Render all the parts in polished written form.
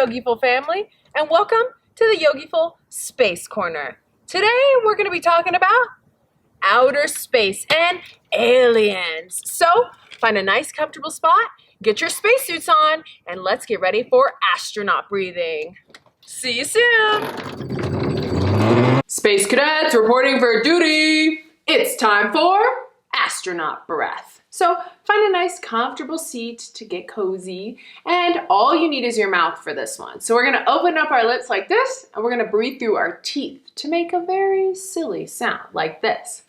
Yogiful family, and welcome to the Yogiful Space Corner. Today we're going to be talking about outer space and aliens. So find a nice comfortable spot, get your spacesuits on, and let's get ready for astronaut breathing. See you soon! Space cadets reporting for duty. It's time for astronaut breath. So find a nice comfortable seat to get cozy, and all you need is your mouth for this one. So we're gonna open up our lips like this, and we're gonna breathe through our teeth to make a very silly sound like this.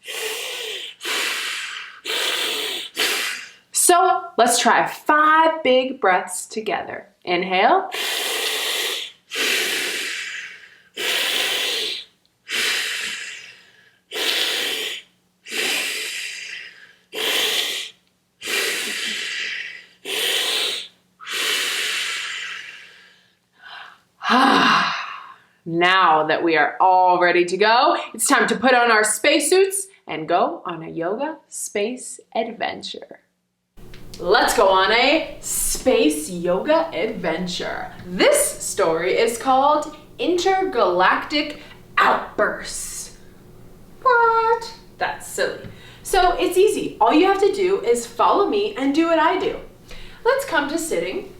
So let's try 5 big breaths together. Inhale. Now that we are all ready to go, it's time to put on our spacesuits and go on a yoga space adventure. Let's go on a space yoga adventure. This story is called Intergalactic Outbursts. What? That's silly. So it's easy. All you have to do is follow me and do what I do. Let's come to sitting.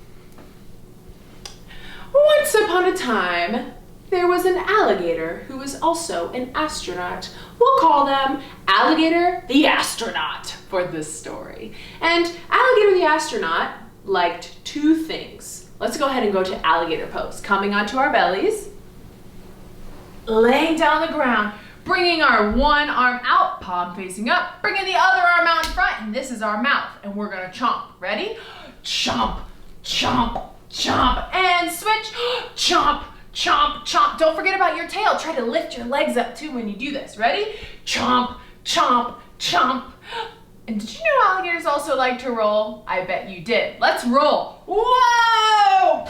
Once upon a time, there was an alligator who was also an astronaut. We'll call them Alligator the Astronaut for this story. And Alligator the Astronaut liked 2 things. Let's go ahead and go to alligator pose. Coming onto our bellies, laying down on the ground, bringing our one arm out, palm facing up, bringing the other arm out in front, and this is our mouth, and we're gonna chomp. Ready? Chomp, chomp, chomp, and switch, chomp, chomp, chomp. Don't forget about your tail. Try to lift your legs up too when you do this. Ready? Chomp, chomp, chomp. And did you know alligators also like to roll? I bet you did. Let's roll. Whoa!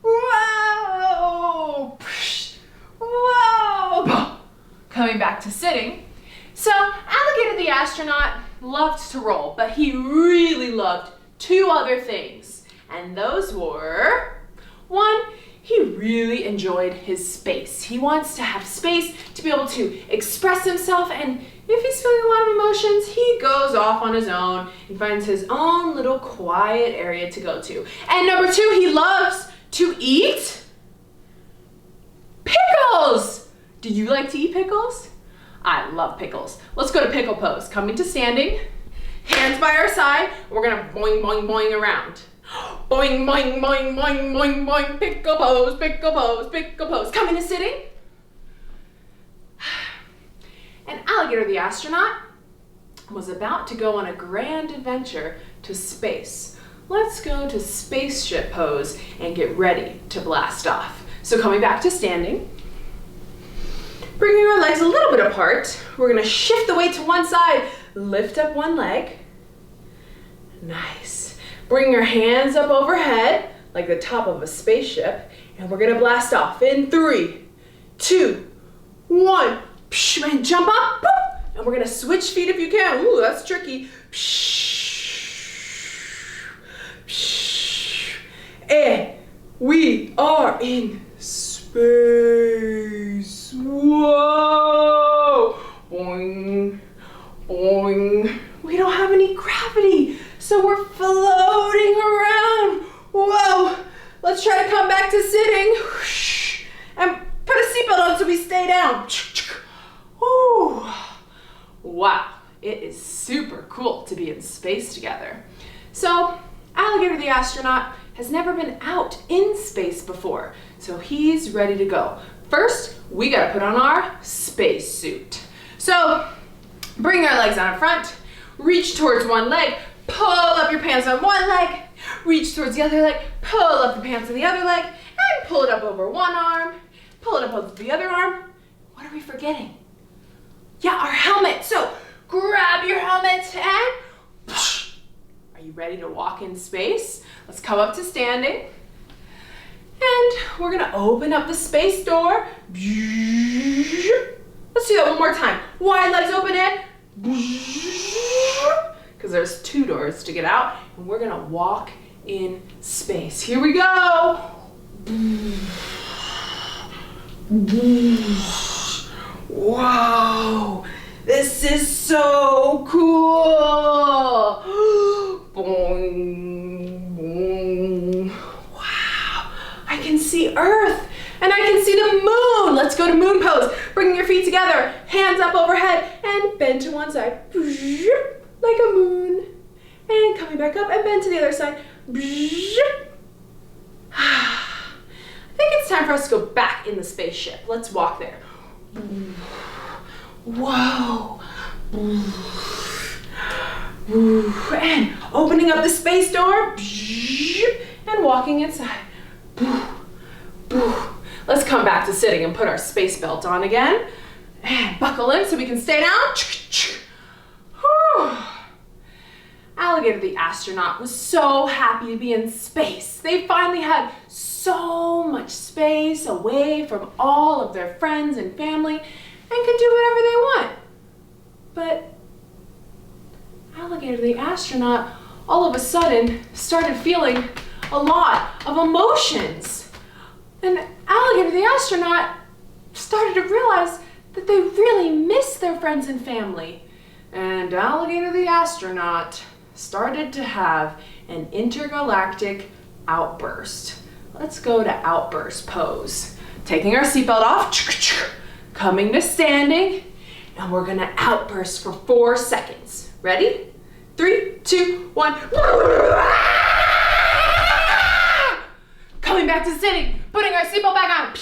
Whoa! Whoa! Coming back to sitting. So Alligator the Astronaut loved to roll, but he really loved 2 other things. And those were, 1, he really enjoyed his space. He wants to have space to be able to express himself, and if he's feeling a lot of emotions, he goes off on his own and finds his own little quiet area to go to. And number 2, he loves to eat pickles. Do you like to eat pickles? I love pickles. Let's go to pickle pose. Coming to standing, hands by our side. We're gonna boing, boing, boing around. Boing, boing, boing, boing, boing, boing, pickle pose, pickle pose, pickle pose. Coming to sitting. And Alligator the Astronaut was about to go on a grand adventure to space. Let's go to spaceship pose and get ready to blast off. So coming back to standing, bringing our legs a little bit apart, we're gonna shift the weight to one side, lift up one leg. Nice. Bring your hands up overhead like the top of a spaceship, and we're gonna blast off in 3, 2, 1. And jump up, and we're gonna switch feet if you can. Ooh, that's tricky. And we are in space. Whoa! Boing, boing. We don't have any gravity, so we're floating around. Whoa! Let's try to come back to sitting. And put a seatbelt on so we stay down. Ooh. Wow, it is super cool to be in space together. So, Alligator the Astronaut has never been out in space before, so he's ready to go. First, we gotta put on our spacesuit. So, bring our legs out in front, reach towards one leg, pull up your pants on one leg, reach towards the other leg, pull up the pants on the other leg, and pull it up over one arm, pull it up over the other arm. What are we forgetting? Yeah, our helmet. So grab your helmet and are you ready to walk in space? Let's come up to standing. And we're gonna open up the space door. Let's do that one more time. Wide legs open in. Because there's 2 doors to get out. And we're gonna walk in space. Here we go. Whoa, this is so cool. Boing, boing. Wow, I can see Earth and I can see the moon. Let's go to moon pose. Bringing your feet together, hands up overhead and bend to one side. Like a moon. And coming back up and bend to the other side. I think it's time for us to go back in the spaceship. Let's walk there. Whoa. And opening up the space door and walking inside. Let's come back to sitting and put our space belt on again. And buckle in so we can stay down. Alligator the astronaut was so happy to be in space. They finally had so much space away from all of their friends and family and could do whatever they want. But Alligator the astronaut all of a sudden started feeling a lot of emotions. And Alligator the astronaut started to realize that they really miss their friends and family. And Alligator the astronaut started to have an intergalactic outburst. Let's go to outburst pose. Taking our seatbelt off, coming to standing, and we're gonna outburst for 4 seconds. Ready? 3, 2, 1. Coming back to sitting, putting our seatbelt back on.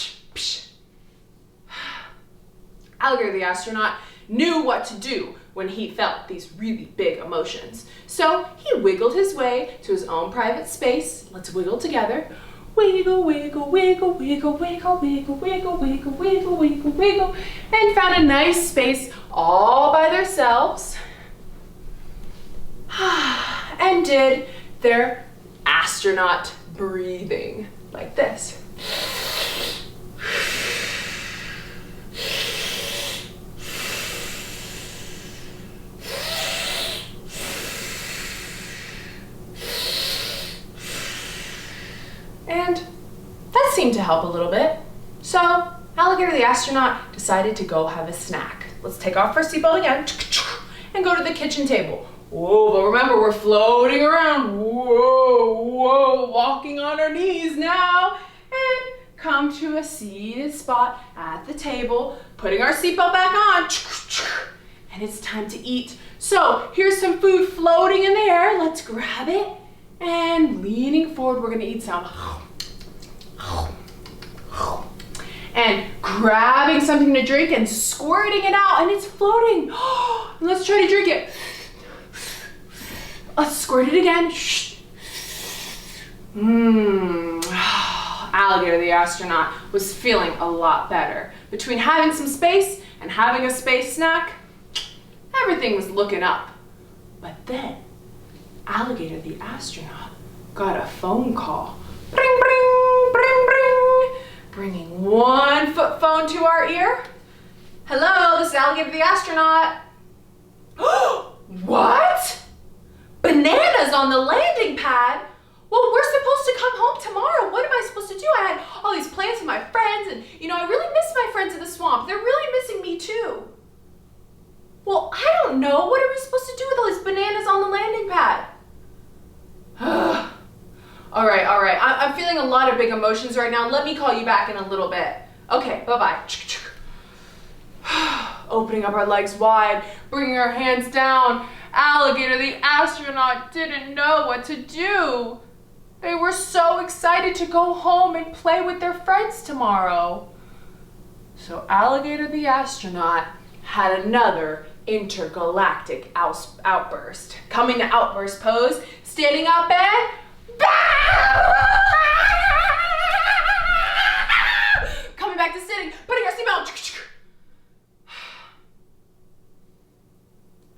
Alligator the astronaut knew what to do when he felt these really big emotions. So he wiggled his way to his own private space. Let's wiggle together. Wiggle, wiggle, wiggle, wiggle, wiggle, wiggle, wiggle, wiggle, wiggle, wiggle, wiggle, and found a nice space all by themselves. And did their astronaut breathing like this. And that seemed to help a little bit. So Alligator the astronaut decided to go have a snack. Let's take off our seatbelt again and go to the kitchen table. Whoa, but remember, we're floating around. Whoa, whoa, walking on our knees now. And come to a seated spot at the table, putting our seatbelt back on. And it's time to eat. So here's some food floating in the air. Let's grab it. And leaning forward, we're gonna eat some. And grabbing something to drink and squirting it out, and it's floating. And let's try to drink it. Let's squirt it again. Alligator the astronaut was feeling a lot better. Between having some space and having a space snack, everything was looking up. But then, Alligator the astronaut got a phone call. Bring, bring, bring, bring. Bringing one foot phone to our ear. Hello, this is Alligator the astronaut. What? Bananas on the landing pad? Well, we're supposed to come home tomorrow. What am I supposed to do? I had all these plans with my friends and, I really miss my friends in the swamp. They're really missing me too. Well, I don't know. What are we supposed to do with all these bananas on the landing pad? All right. I'm feeling a lot of big emotions right now. Let me call you back in a little bit. Okay, bye-bye. Opening up our legs wide, bringing our hands down. Alligator the astronaut didn't know what to do. They were so excited to go home and play with their friends tomorrow. So Alligator the astronaut had another intergalactic outburst. Coming to outburst pose, standing up and coming back to sitting, putting our seatbelt.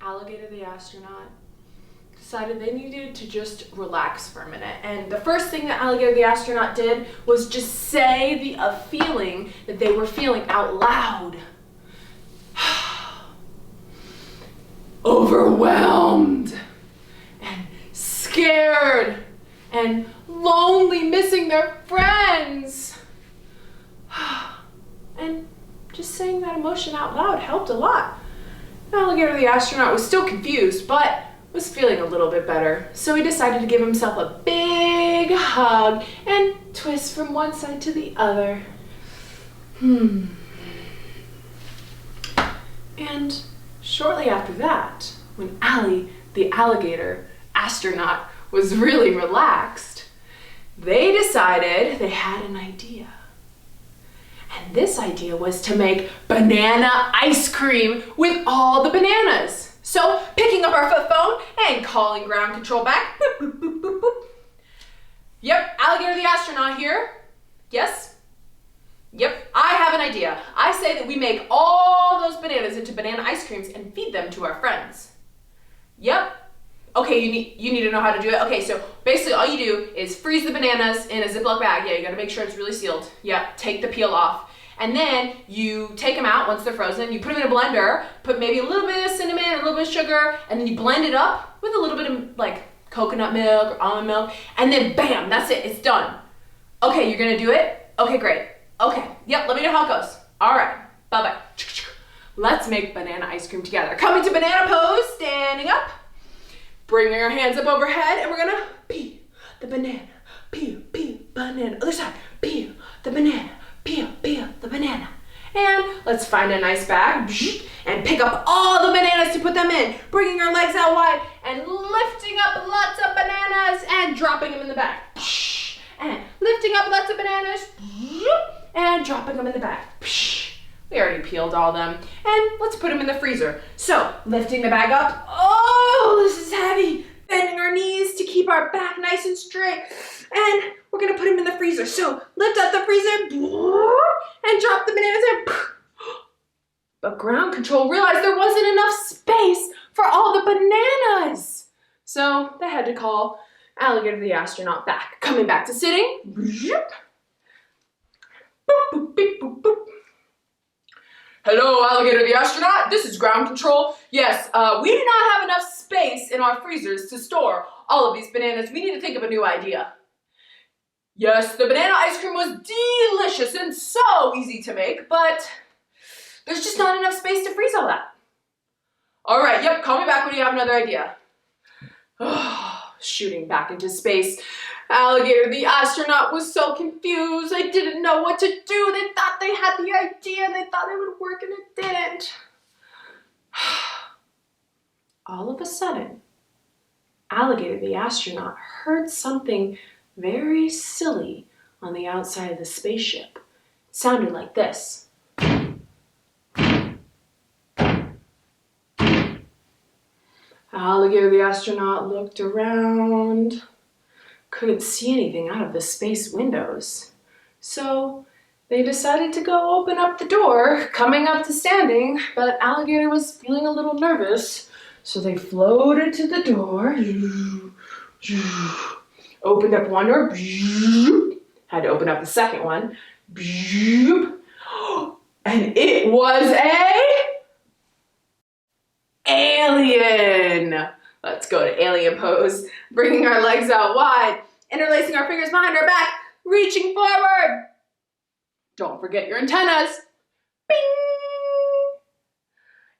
Alligator the astronaut decided they needed to just relax for a minute. And the first thing that Alligator the astronaut did was just say a feeling that they were feeling out loud. Overwhelmed and scared and lonely, missing their friends. And just saying that emotion out loud helped a lot. Alligator the astronaut was still confused, but was feeling a little bit better. So he decided to give himself a big hug and twist from one side to the other. And shortly after that, when Allie, the alligator astronaut, was really relaxed, they decided they had an idea. And this idea was to make banana ice cream with all the bananas. So picking up our flip phone and calling ground control back. Boop, boop, boop, boop, boop. Yep, Alligator the astronaut here. Yes? Yep, I have an idea. I say that we make all those bananas into banana ice creams and feed them to our friends. Yep. Okay, you need to know how to do it. Okay, so basically all you do is freeze the bananas in a Ziploc bag. Yeah, you gotta make sure it's really sealed. Yep, take the peel off. And then you take them out once they're frozen, you put them in a blender, put maybe a little bit of cinnamon, a little bit of sugar, and then you blend it up with a little bit of like coconut milk or almond milk, and then bam, that's it, it's done. Okay, you're gonna do it? Okay, great. Okay, yep, let me know how it goes. All right, bye-bye. Let's make banana ice cream together. Coming to banana pose, standing up. Bringing our hands up overhead, and we're gonna peel the banana, peel, banana. Other side, peel the banana, peel the banana. And let's find a nice bag and pick up all the bananas to put them in. Bringing our legs out wide and lifting up lots of bananas and dropping them in the bag. And lifting up lots of bananas and dropping them in the bag. We already peeled all them. And let's put them in the freezer. So, lifting the bag up. Oh, this is heavy. Bending our knees to keep our back nice and straight. And we're gonna put them in the freezer. So, lift up the freezer and drop the bananas in. But ground control realized there wasn't enough space for all the bananas. So, they had to call Alligator the astronaut back. Coming back to sitting. Boop, boop, beep, boop, boop. Hello, Alligator the astronaut. This is ground control. Yes, we do not have enough space in our freezers to store all of these bananas. We need to think of a new idea. Yes, the banana ice cream was delicious and so easy to make, but there's just not enough space to freeze all that. All right, yep, call me back when you have another idea. Shooting back into space. Alligator the astronaut was so confused. They didn't know what to do. They thought they had the idea and they thought it would work and it didn't. All of a sudden, Alligator the astronaut heard something very silly on the outside of the spaceship. It sounded like this. Alligator the astronaut looked around. Couldn't see anything out of the space windows. So they decided to go open up the door, coming up to standing, but Alligator was feeling a little nervous. So they floated to the door, opened up one door, had to open up the second one, and it was alien. Let's go to alien pose, bringing our legs out wide, interlacing our fingers behind our back, reaching forward. Don't forget your antennas. Bing!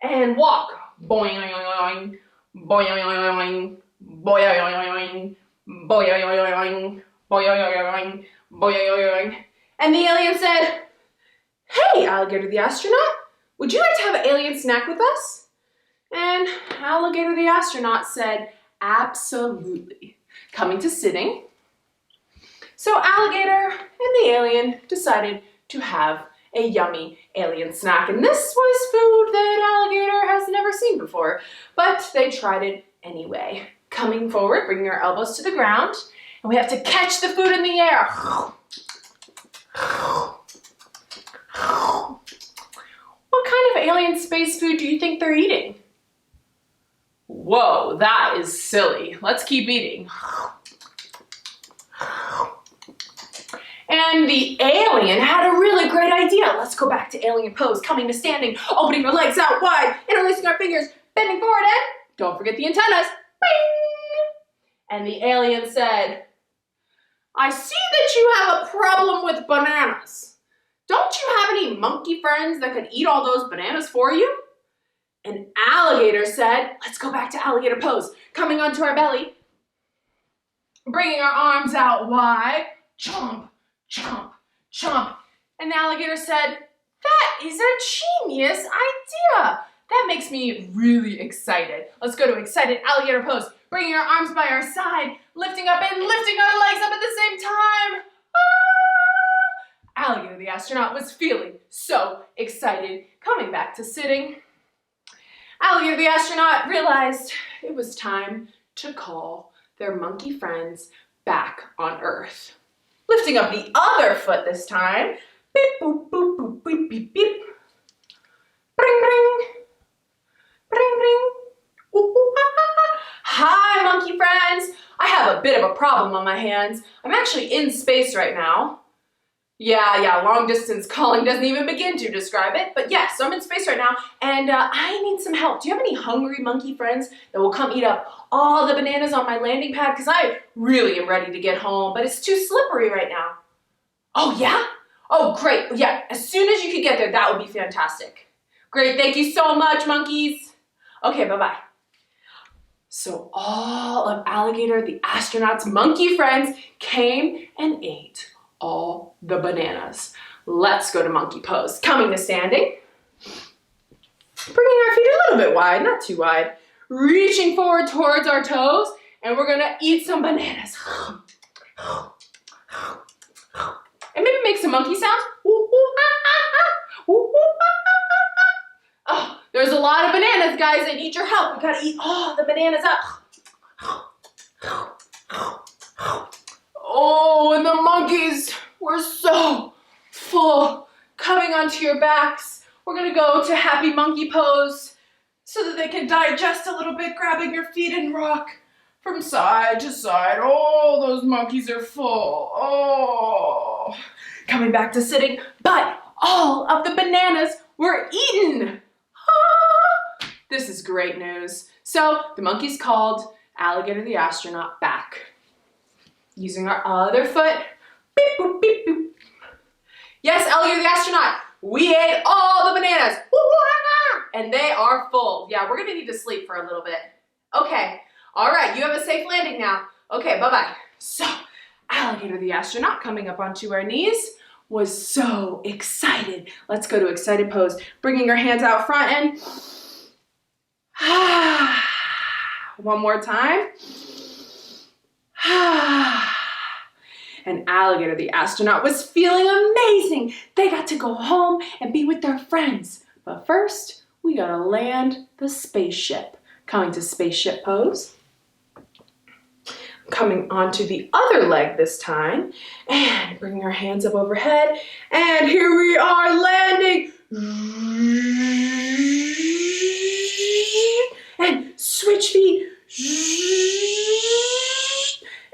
And walk. Boing, boing, boing, boing, boing, boing. And the alien said, "Hey, Alligator the astronaut, would you like to have an alien snack with us?" And Alligator the astronaut said, "Absolutely." Coming to sitting. So Alligator and the alien decided to have a yummy alien snack. And this was food that Alligator has never seen before, but they tried it anyway. Coming forward, bringing our elbows to the ground, and we have to catch the food in the air. What kind of alien space food do you think they're eating? Whoa, that is silly. Let's keep eating. And the alien had a really great idea. Let's go back to alien pose, coming to standing, opening our legs out wide, interlacing our fingers, bending forward, and don't forget the antennas. Bing! And the alien said, I see that you have a problem with bananas. Don't you have any monkey friends that could eat all those bananas for you? And Alligator said, let's go back to alligator pose, coming onto our belly, bringing our arms out wide, chomp, chomp, chomp. And the Alligator said, that is a genius idea. That makes me really excited. Let's go to excited alligator pose, bringing our arms by our side, lifting up and lifting our legs up at the same time. Ah! Alligator the Astronaut was feeling so excited, coming back to sitting. Alligator the Astronaut realized it was time to call their monkey friends back on Earth. Lifting up the other foot this time. Beep, boop, boop, boop, beep, beep, beep. Bring, bring. Bring, bring. Ooh, ooh, ah, ah, ah. Hi, monkey friends. I have a bit of a problem on my hands. I'm actually in space right now. Yeah, long distance calling doesn't even begin to describe it. But yes, so I'm in space right now, and I need some help. Do you have any hungry monkey friends that will come eat up all the bananas on my landing pad? Because I really am ready to get home, but it's too slippery right now. Oh, yeah? Oh, great. Yeah, as soon as you could get there, that would be fantastic. Great, thank you so much, monkeys. Okay, bye-bye. So all of Alligator the Astronaut's monkey friends came and ate all the bananas. Let's go to monkey pose. Coming to standing. Bringing our feet a little bit wide, not too wide. Reaching forward towards our toes, and we're gonna eat some bananas. And maybe make some monkey sounds. Oh, there's a lot of bananas, guys. I need your help. We gotta eat all the bananas up. Oh, and the monkeys were so full. Coming onto your backs, we're gonna go to happy monkey pose so that they can digest a little bit, grabbing your feet and rock from side to side. Oh, those monkeys are full. Oh, coming back to sitting, but all of the bananas were eaten. Ah, this is great news. So the monkeys called Alligator the Astronaut back. Using our other foot, beep, boop, beep, boop. Yes, Alligator the Astronaut, we ate all the bananas. And they are full. Yeah, we're gonna need to sleep for a little bit. Okay, all right, you have a safe landing now. Okay, bye-bye. So, Alligator the Astronaut, coming up onto our knees, was so excited. Let's go to excited pose, bringing our hands out front and one more time. And Alligator the Astronaut was feeling amazing. They got to go home and be with their friends. But first, we gotta land the spaceship. Coming to spaceship pose. Coming onto the other leg this time. And bringing our hands up overhead. And here we are landing. And switch feet.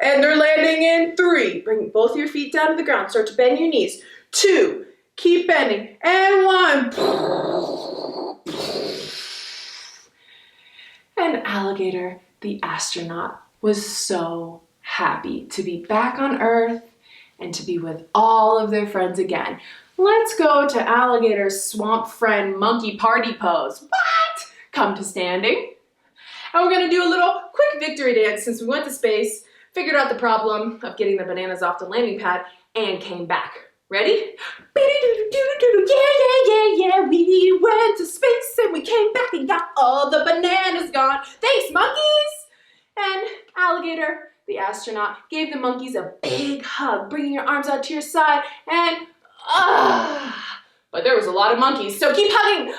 And they're landing in 3. Bring both your feet down to the ground. Start to bend your knees. 2. Keep bending. And 1. And Alligator the Astronaut was so happy to be back on Earth and to be with all of their friends again. Let's go to Alligator's swamp friend monkey party pose. What? Come to standing. And we're gonna do a little quick victory dance since we went to space, figured out the problem of getting the bananas off the landing pad, and came back. Ready? Yeah, we went to space and we came back and got all the bananas gone. Thanks, monkeys! And Alligator the Astronaut gave the monkeys a big hug, bringing your arms out to your side, and but there was a lot of monkeys, so keep hugging.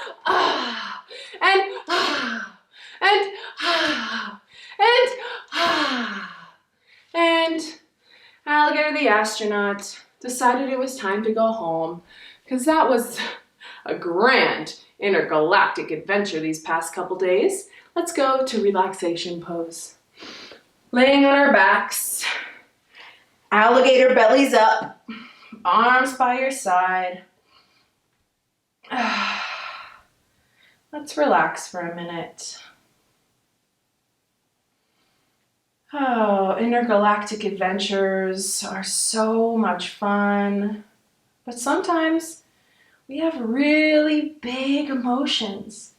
And Alligator the Astronaut decided it was time to go home, because that was a grand intergalactic adventure these past couple days. Let's go to relaxation pose. Laying on our backs, alligator bellies up, arms by your side. Let's relax for a minute. Oh, intergalactic adventures are so much fun, but sometimes we have really big emotions.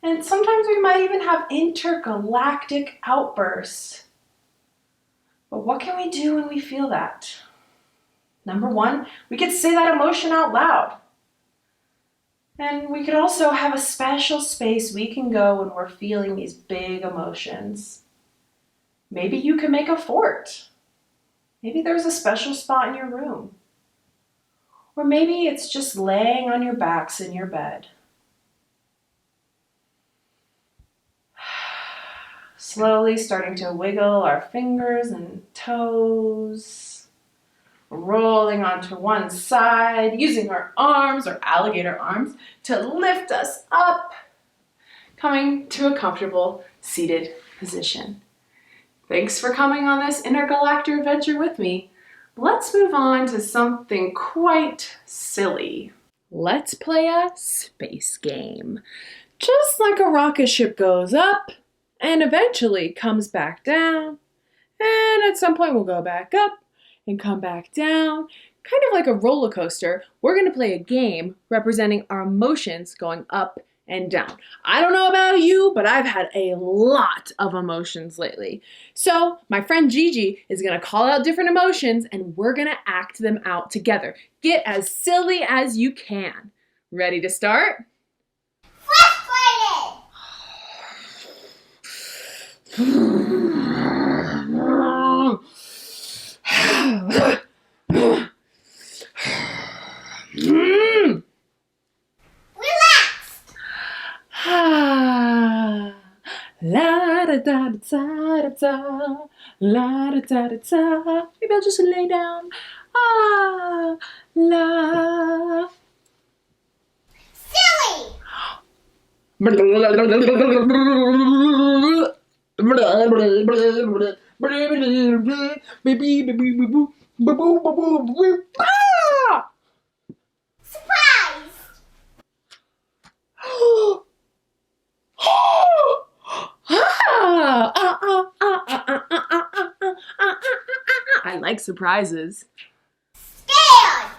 And sometimes we might even have intergalactic outbursts. But what can we do when we feel that? Number one, we could say that emotion out loud. And we could also have a special space we can go when we're feeling these big emotions. Maybe you can make a fort. Maybe there's a special spot in your room. Or maybe it's just laying on your backs in your bed. Slowly starting to wiggle our fingers and toes. Rolling onto one side, using our arms, our alligator arms, to lift us up. Coming to a comfortable seated position. Thanks for coming on this intergalactic adventure with me. Let's move on to something quite silly. Let's play a space game. Just like a rocket ship goes up and eventually comes back down, and at some point we'll go back up and come back down. Kind of like a roller coaster, we're going to play a game representing our emotions going up and down. I don't know about you, but I've had a lot of emotions lately. So my friend Gigi is going to call out different emotions and we're going to act them out together. Get as silly as you can. Ready to start? La da da da da, la da da da. Maybe I'll just lay down. Ah, la. Silly. Surprise. I like surprises. Scared.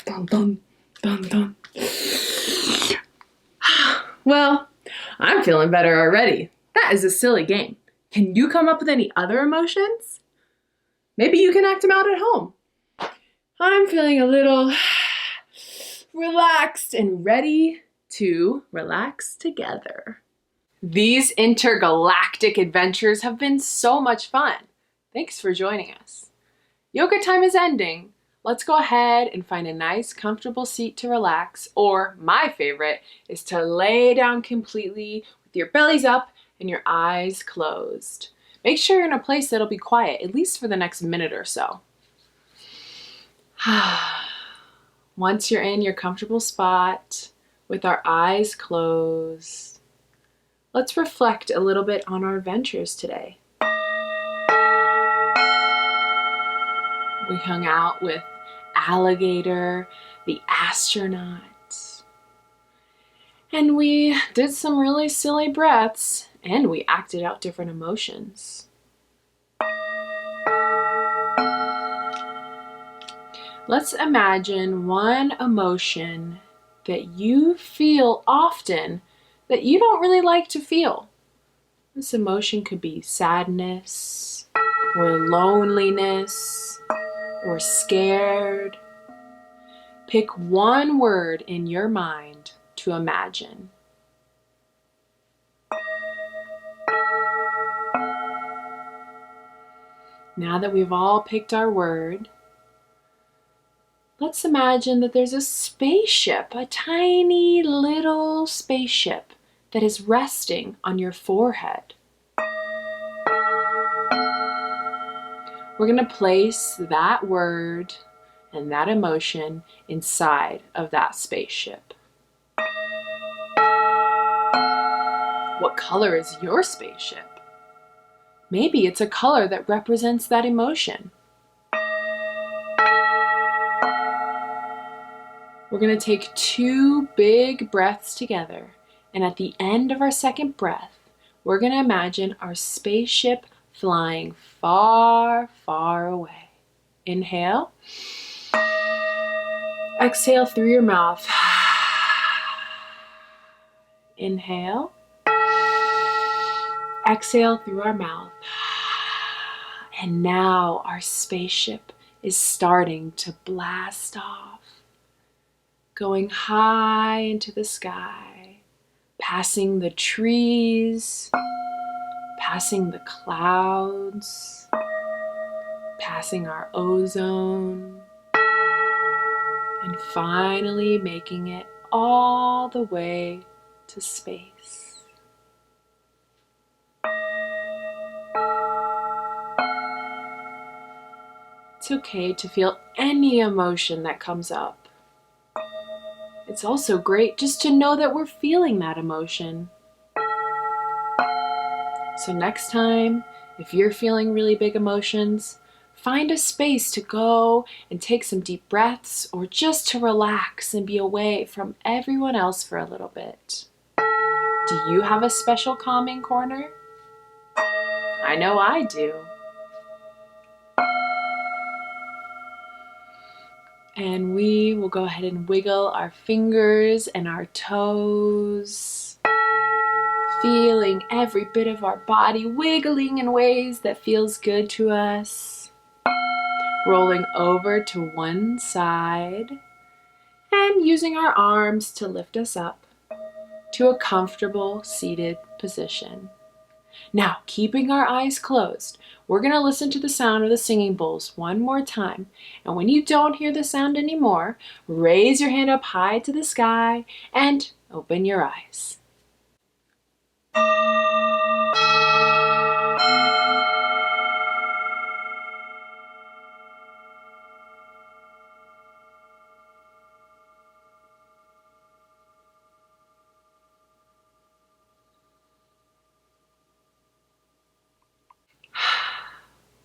Dun, dun, dun, dun. Well, I'm feeling better already. That is a silly game. Can you come up with any other emotions? Maybe you can act them out at home. I'm feeling a little relaxed and ready to relax together. These intergalactic adventures have been so much fun. Thanks for joining us. Yoga time is ending. Let's go ahead and find a nice, comfortable seat to relax, or my favorite is to lay down completely with your bellies up and your eyes closed. Make sure you're in a place that'll be quiet, at least for the next minute or so. Once you're in your comfortable spot with our eyes closed, let's reflect a little bit on our adventures today. We hung out with Alligator the Astronaut. And we did some really silly breaths, and we acted out different emotions. Let's imagine one emotion that you feel often that you don't really like to feel. This emotion could be sadness, or loneliness, or scared. Pick one word in your mind to imagine. Now that we've all picked our word, let's imagine that there's a spaceship, a tiny little spaceship that is resting on your forehead. We're going to place that word and that emotion inside of that spaceship. What color is your spaceship? Maybe it's a color that represents that emotion. We're going to take 2 big breaths together, and at the end of our second breath, we're going to imagine our spaceship flying far, far away. Inhale. Exhale through your mouth. Inhale. Exhale through our mouth. And now our spaceship is starting to blast off, going high into the sky, passing the trees, passing the clouds, passing our ozone, and finally making it all the way to space. It's okay to feel any emotion that comes up. It's also great just to know that we're feeling that emotion. So next time, if you're feeling really big emotions, find a space to go and take some deep breaths, or just to relax and be away from everyone else for a little bit. Do you have a special calming corner? I know I do. And we will go ahead and wiggle our fingers and our toes, feeling every bit of our body wiggling in ways that feels good to us. Rolling over to one side and using our arms to lift us up to a comfortable seated position. Now, keeping our eyes closed, we're going to listen to the sound of the singing bowls one more time. And when you don't hear the sound anymore, raise your hand up high to the sky and open your eyes.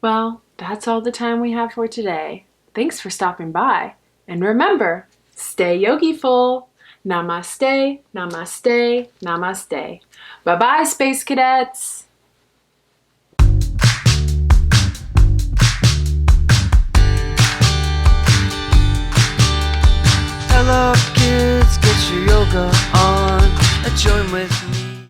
Well, that's all the time we have for today. Thanks for stopping by. And remember, stay Yogiful. Namaste, namaste, namaste. Bye-bye, Space Cadets. Hello kids, get your yoga